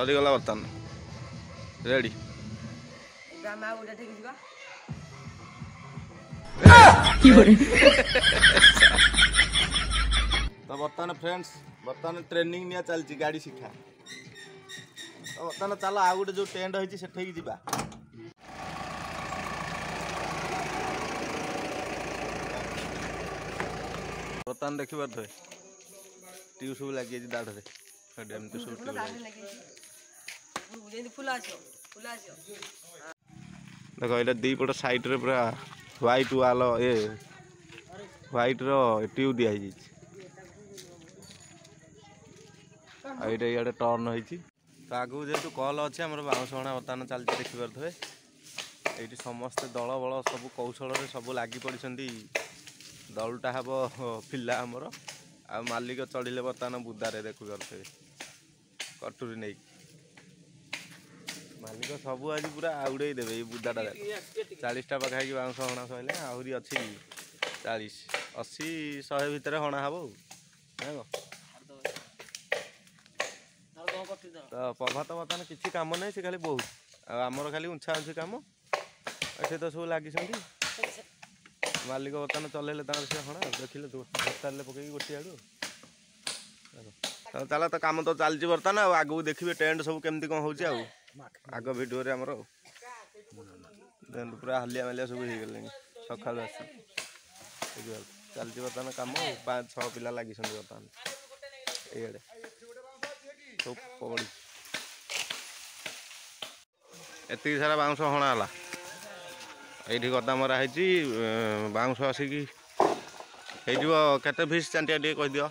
सरीगला बर्तमान रेडी तो बर्तमान फ्रेंड्स बर्तमान ट्रेनिंग निया चलती गाड़ी शिखा तो बर्तमान चल आ गोटे जो टेंट होती से जा बर्तमान देखी पारे ट्यूब सब लगी दाढ़ देख ये दीपट साइड रे पूरा व्हाइट वाल ये व्हाइट रो ट्यूब दिखाई इे टर्न होती तो आगू जेहतु कल अच्छे आम बाउंश हणा बर्तमान चलती देखिपे ये समस्ते दल बल सब कौशल सब लगी पड़ी दलटा हम पिला आमर आ मालिक चढ़िले बर्तमान बुदारे देखिपे कटुरी नहीं मालिक सब आज पूरा आउड़े देवे ये बुदाटा 40टा पाखापाखि बाउंश हणा सैले आहरी अच्छी 40 80 100 भितर हणा हम तो प्रभात बर्तमान किसी कम नहीं से खाली बहुत आमर खाली उंछा उंछी कम ये तो सब लगी मालिक बर्तमान चलैले से हणा देखिले धरतारे पकई गोटे आड़ू चल तो कम तो चलती बर्तमान आगू देखिए टेंट सब केमती कौन हो आग भिडियो आमर पूरा हालिया मालिया सब हो गले सका चलती बर्तमान कम 5-6 पिला लगी बर्तमान ये सब पड़ी एति सारा बाउंश हणाला ये गदा मरा है बाउंश आसिकी केते फीस चांटिया टे कह दियो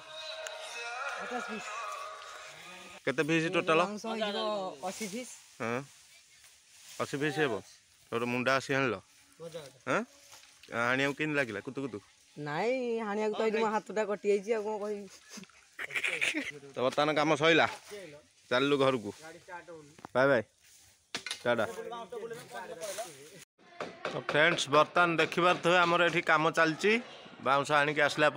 केते फीस टोटल 80 फीस हाँ 80 फीस हे तोर मुंडा 80 आनल हाँ आनिया केन लागिला कुतु कुतु नाई हानिया को तो हाथटा कटि जाइछि आ को कहि तो बर्तमान कम सैला चलू घर को बाय बाय टाटा तो फ्रेंड्स बर्तमान देखिपारे आमर ये कम चलती बाउंश आणिक आसला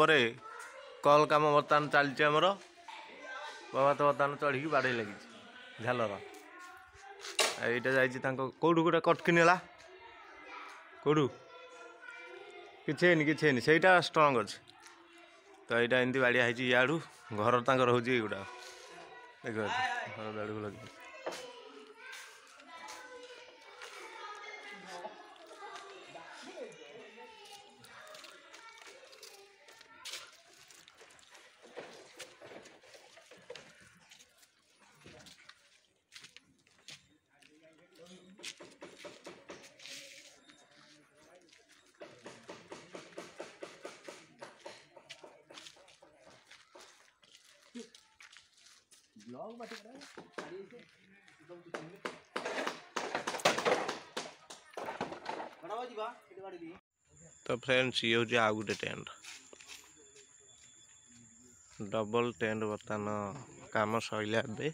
कल कम बर्तमान चलती आमर बाबा तो बर्तमान चढ़ी बाड़े लगी झालर यहाँ जा कौटू गोटे कटकी नेला कौटू किसी सहीटा स्ट्रंग अच्छे तो यहाँ एमती बाड़िया है याड़ू घर तांकर हूँ युवा देख घर दाड़ लगे तो फ्रेंड्स ये हूँ आउ गोटे टेंट डबल टेंट बर्तमान काम सैला ए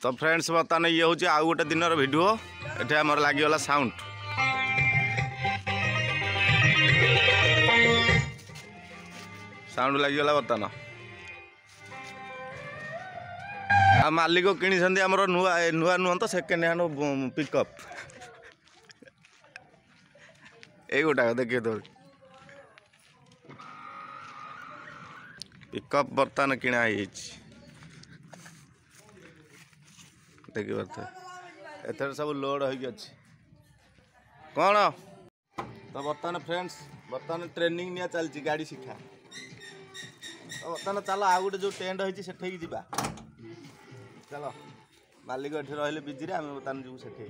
तो फ्रेंड्स बर्तमान ये हूँ आउ गोटे दिन भिडियो ये आमर लगिगला साउंड लगिगला बर्तमान आ मालिक किणी आमर नुआ नुआ नुह तो सेकेंड हैंड पिकअप ये गोटा देखिए तो पिकअप बर्तमान किणा देखिए एथर सब लोड हो कौन तो बर्तमान फ्रेंड्स बर्तमान ट्रेनिंग निया चलती गाड़ी शिखा तो बर्तमान चल आ गोटे जो टेंट होती से जा चलो मालिक एठी रहले बिजी रे हम बतान जीव सेठी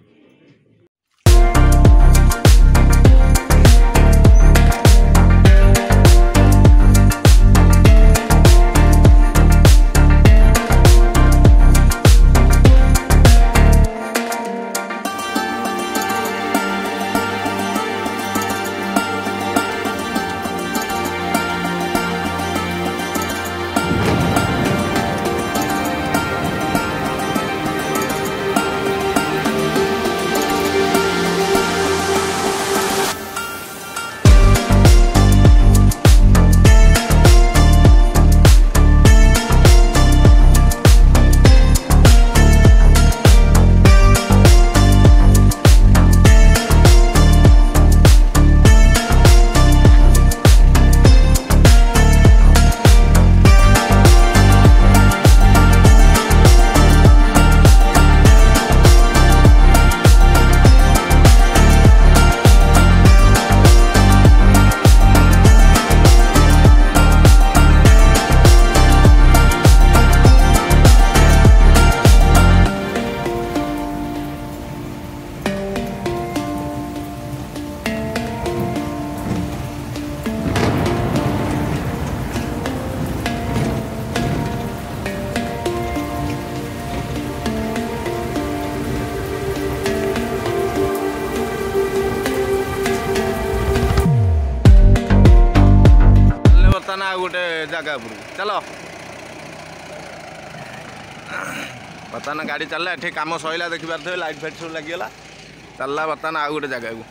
ना गोटे जगह चलो बर्तमान गाड़ी चलला एठी काम सइला देखि पारथे लाइट फाइट सब लागिगला चलला बर्तमान आ गोटे जगह को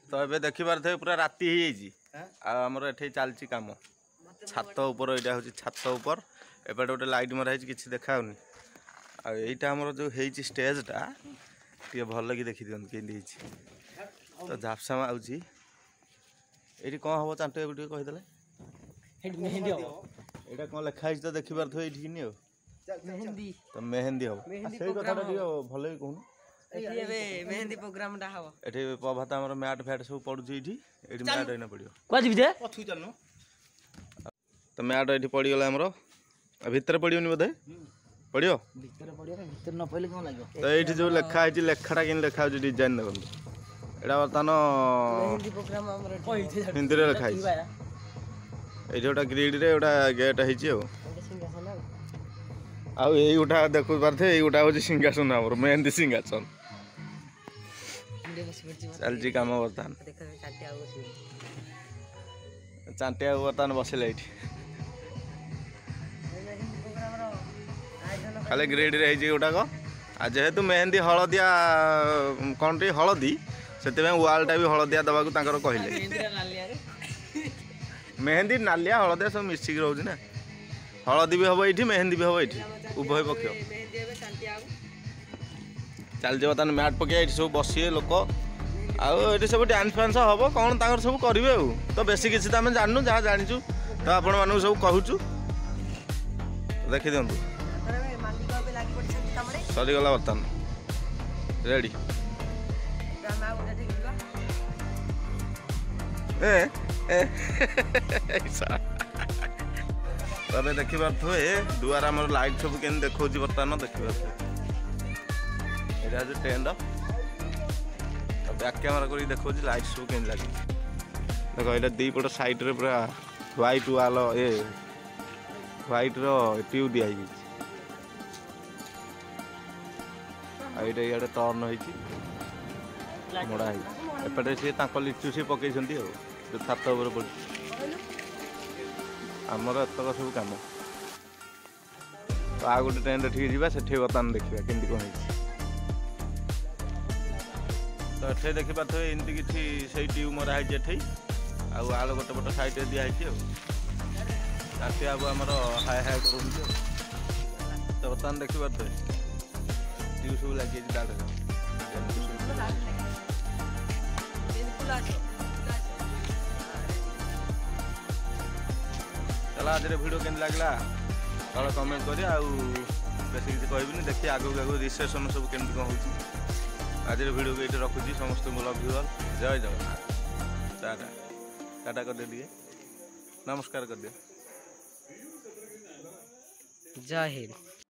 तो ए देखि पारथे पूरा राति ही जाइछि आ हमर एठी चलछि काम छात ऊपर एटा होछि छात ऊपर एपटे गोटे लाइट मरा है किसी देखाऊनी आ एटा हमर जो हेछि स्टेज टा टे भल कि देखी दिखते केमती तो झापसा आउची ये कौन हम चांटू टे कहीदे यहाँ कौन लिखाई तो देखी पार्थ ये तो मेहंदी हम से कथा भल कहून मेहंदी प्रोग्राम टा हबो एठी प्रभात हमर मैट फैट सब पडुची एठी मैट एना पडियो को जिबि जे पछु चलनो तो मैट एठी पडी गला हमर भीतर पडियोनी बोधे पडियो भीतर पडियो भीतर न पहिले कोन लागो तो ये जो लेखा है लेखाटा कि लेखा डिजाइन देखो यहाँ बर्तमान हिंदी में लिखाई ये गोटा ग्रिड रे गोटा गेट है आई गोटा देखु पारे गोटा हूँ सिंहासन आम मेहंदी सिंहासन चलती कम बर्तमान चांटिया बर्तमान बसले ये खाली ग्रेड रे गोटाक आ जेहेतु मेहंदी हलदिया कौन टी हलदी से वालटा भी हलदिया दवा कहले मेहंदी नालिया हलदिया सब मिसिक रोचे ना हलदी भी हम ये मेहंदी भी हम ये उभय पक्ष चलती बर्तमान मैट पकड़ सब बसिए लोक आठ सब डांस फांस हम कौन तर सब करेंगे तो बेस किसी तो आम जानू जहाँ जाचु तो आपण मानक सब कहूँ देखी दिंतु सरीगला बर्तमान रेडी तबे देखी पारे दुआर आम लाइट सब के देखा बर्तमान देखी पारे जो टेंट बैक कैमेरा कर देखा लाइट सब के लगे देख ये दीपट साइड रे पूरा व्हाइट वाल ये व्हाइट ट्यूब दिखाई इे टर्न हो मोड़ा एपटे सी लिचु सी पकई छात उपर पड़ी आमर एतक सब कम तो आ गोटे टेंट ठीक जावा से बर्तमान देखा केमती कौन तो ये देखी पारे एमती किसी से ट्यूब मराई आल गोटे पट साइड दिखाई राति आबू आम हाय हाय कर तो बर्तमान देखी पारे ट्यूब सब लगे चलो आज वीडियो केमती लगला तले कमेंट करी बेस किसी कहबी देखिए आगू आगू रिसेप्शन सब केमती कौन हो आज वीडियो को ये रखुची समस्त लव यू ऑल जय जगन्नाथ टाटा टाटा कर दे दिए। ନମସ୍କାର କରିଦିଅ। ଜୟ ହିନ୍ଦ।